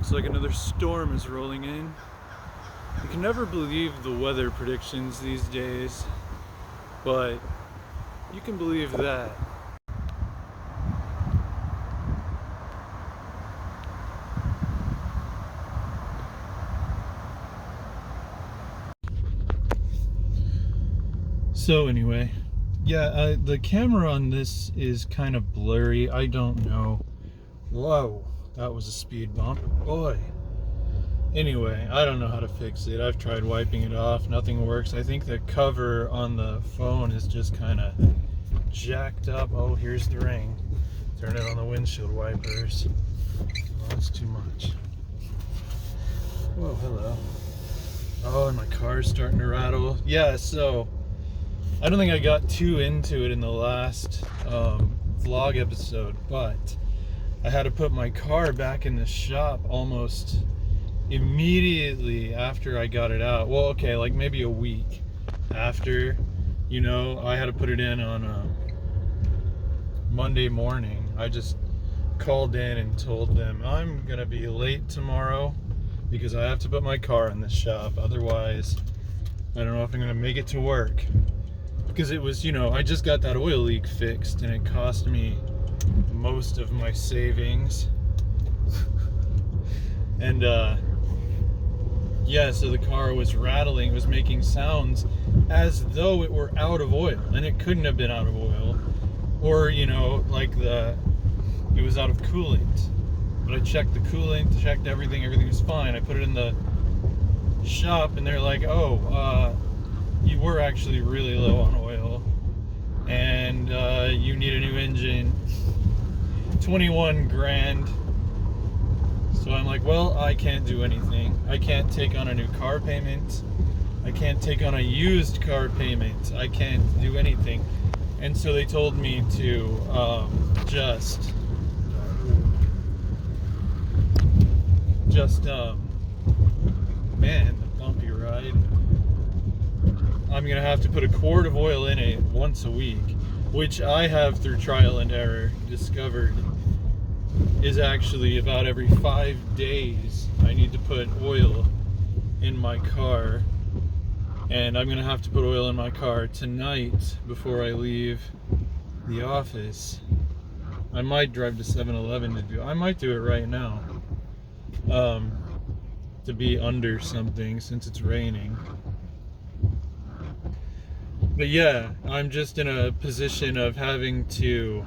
Looks like another storm is rolling in. You can never believe the weather predictions these days, but you can believe that. So anyway, yeah, the camera on this is kind of blurry. I don't know. Whoa, that was a speed bump. Boy. Anyway, I don't know how to fix it. I've tried wiping it off. Nothing works. I think the cover on the phone is just kind of jacked up. Oh, here's the ring. Turn it on the windshield wipers. Oh, that's too much. Whoa, hello. Oh, and my car's starting to rattle. Yeah, so I don't think I got too into it in the last vlog episode, but I had to put my car back in the shop almost immediately after I got it out. Well, okay, like maybe a week after, you know, I had to put it in on Monday morning. I just called in and told them I'm gonna be late tomorrow because I have to put my car in the shop. Otherwise, I don't know if I'm gonna make it to work. Because it was, you know, I just got that oil leak fixed and it cost me most of my savings. And yeah, so the car was rattling, it was making sounds as though it were out of oil, and it couldn't have been out of oil, or, you know, like it was out of coolant. But I checked the coolant, checked everything was fine. I put it in the shop and they're like, oh, you were actually really low on oil and you need a new engine. 21 grand. So I'm like, well, I can't do anything. I can't take on a new car payment. I can't take on a used car payment. I can't do anything. And so they told me to just man, the bumpy ride. I'm gonna have to put a quart of oil in it once a week, which I have, through trial and error, discovered is actually about every 5 days I need to put oil in my car. And I'm gonna have to put oil in my car tonight before I leave the office. I might drive to 7-Eleven to do it. I might do it right now, to be under something since it's raining. But yeah, I'm just in a position of having to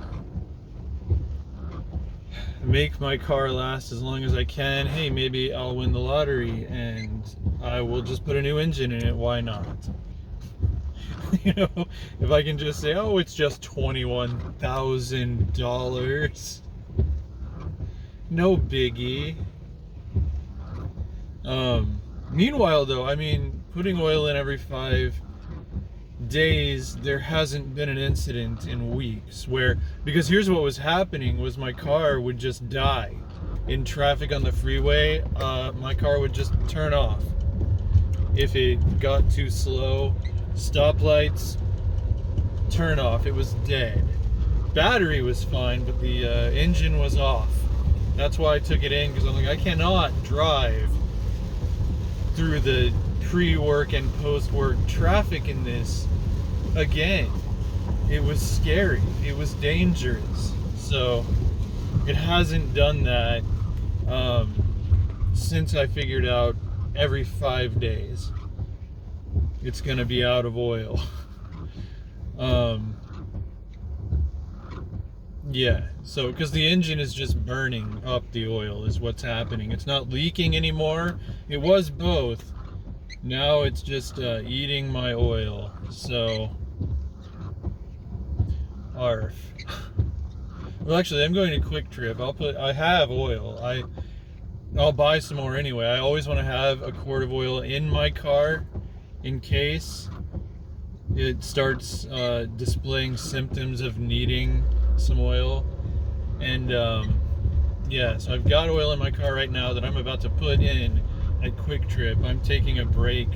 make my car last as long as I can. Hey, maybe I'll win the lottery and I will just put a new engine in it. Why not? You know, if I can just say, oh, it's just $21,000. No biggie. Meanwhile, though, I mean, putting oil in every 5 days, there hasn't been an incident in weeks where, because here's what was happening was my car would just die in traffic on the freeway. My car would just turn off if it got too slow. Stoplights, turn off. It was dead. Battery was fine, but the engine was off. That's why I took it in, because I'm like, I cannot drive through the pre-work and post-work traffic in this again. It was scary. It was dangerous. So it hasn't done that since I figured out every 5 days it's gonna be out of oil. Yeah, so because the engine is just burning up the oil is what's happening. It's not leaking anymore. It was both. Now it's just eating my oil. So arf. Well, actually, I'm going to Quick Trip. I have oil. I'll buy some more anyway. I always want to have a quart of oil in my car in case it starts displaying symptoms of needing some oil. And yeah, so I've got oil in my car right now that I'm about to put in at Quick Trip. I'm taking a break.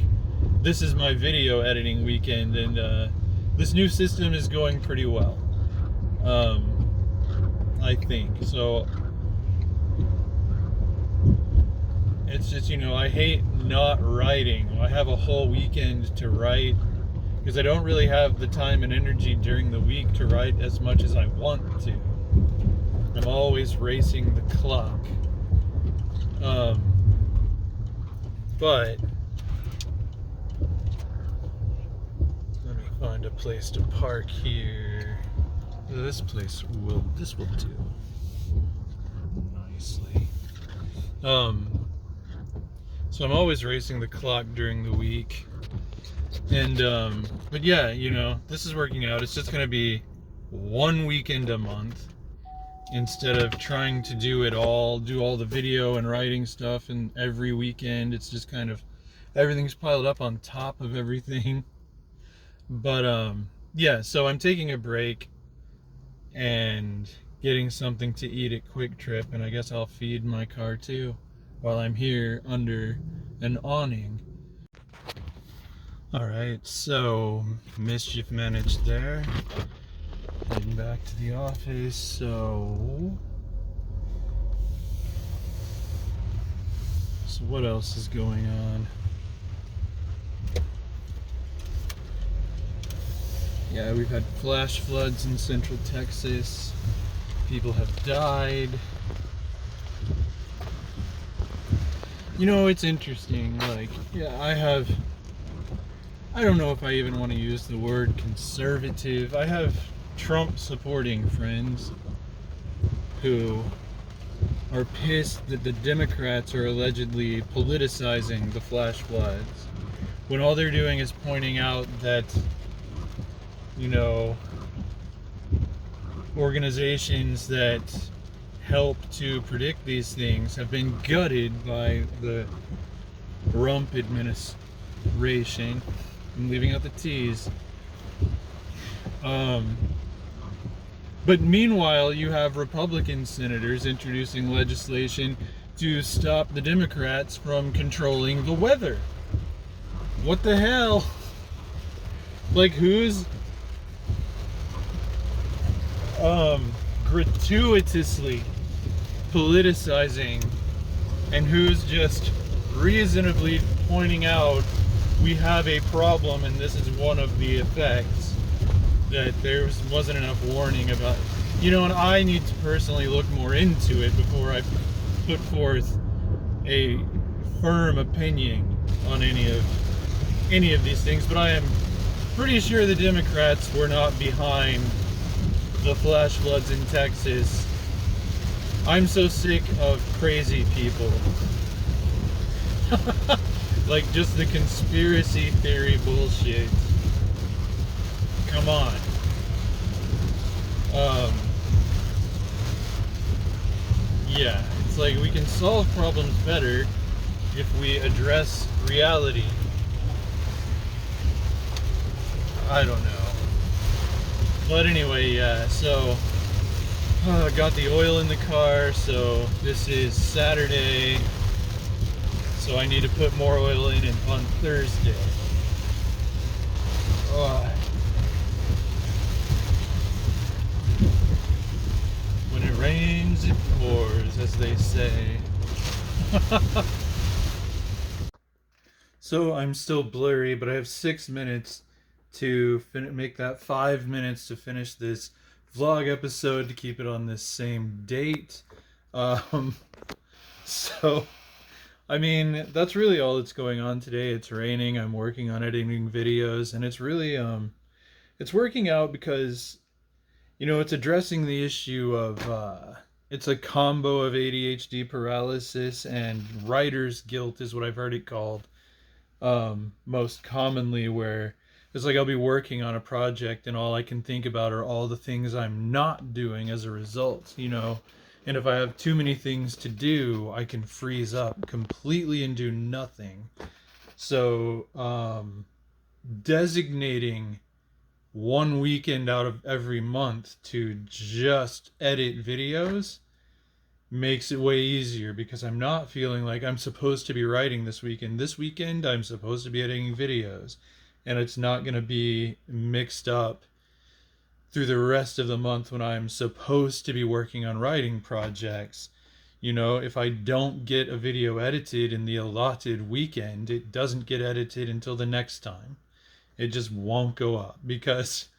This is my video editing weekend, and this new system is going pretty well, I think. So It's just, I hate not writing. I have a whole weekend to write because I don't really have the time and energy during the week to write as much as I want to. I'm always racing the clock. But let me find a place to park here. This will do nicely. So I'm always racing the clock during the week. And but yeah, this is working out. It's just gonna be one weekend a month instead of trying to do all the video and writing stuff and every weekend. It's just kind of everything's piled up on top of everything. But yeah, so I'm taking a break and getting something to eat at Quick Trip, and I guess I'll feed my car too while I'm here under an awning. Alright, so mischief managed there. Heading back to the office, so what else is going on? Yeah, we've had flash floods in central Texas. People have died. It's interesting, I don't know if I even want to use the word conservative. I have Trump supporting friends who are pissed that the Democrats are allegedly politicizing the flash floods when all they're doing is pointing out that organizations that help to predict these things have been gutted by the Trump administration. I'm leaving out the T's. But meanwhile, you have Republican senators introducing legislation to stop the Democrats from controlling the weather. What the hell? Who's gratuitously politicizing and who's just reasonably pointing out we have a problem and this is one of the effects, that there wasn't enough warning about and I need to personally look more into it before I put forth a firm opinion on any of these things, but I am pretty sure the Democrats were not behind the flash floods in Texas. I'm so sick of crazy people. Just the conspiracy theory bullshit. Come on. Yeah, it's we can solve problems better if we address reality. I don't know. But anyway, yeah, so got the oil in the car, so this is Saturday, so I need to put more oil in it on Thursday. When it rains, it pours, as they say. So I'm still blurry, but I have 6 minutes to make that 5 minutes to finish this vlog episode to keep it on this same date. So that's really all that's going on today. It's raining. I'm working on editing videos, and it's really it's working out because it's addressing the issue of it's a combo of ADHD paralysis and writer's guilt is what I've heard it called, most commonly, where it's I'll be working on a project and all I can think about are all the things I'm not doing as a result, and if I have too many things to do, I can freeze up completely and do nothing. So designating one weekend out of every month to just edit videos makes it way easier, because I'm not feeling like I'm supposed to be writing this weekend. This weekend I'm supposed to be editing videos, and it's not going to be mixed up through the rest of the month when I'm supposed to be working on writing projects. You know, if I don't get a video edited in the allotted weekend, it doesn't get edited until the next time. It just won't go up because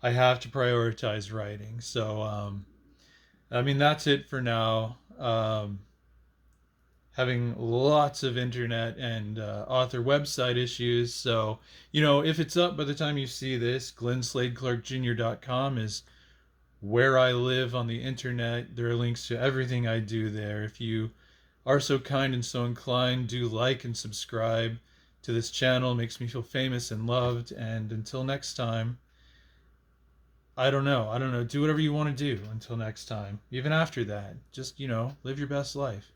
I have to prioritize writing. So, I mean, that's it for now. Having lots of internet and author website issues. So, you know, if it's up by the time you see this, glensladeclarkjr.com is where I live on the internet. There are links to everything I do there. If you are so kind and so inclined, do like and subscribe to this channel. It makes me feel famous and loved. And until next time, I don't know. Do whatever you want to do until next time. Even after that, just, you know, live your best life.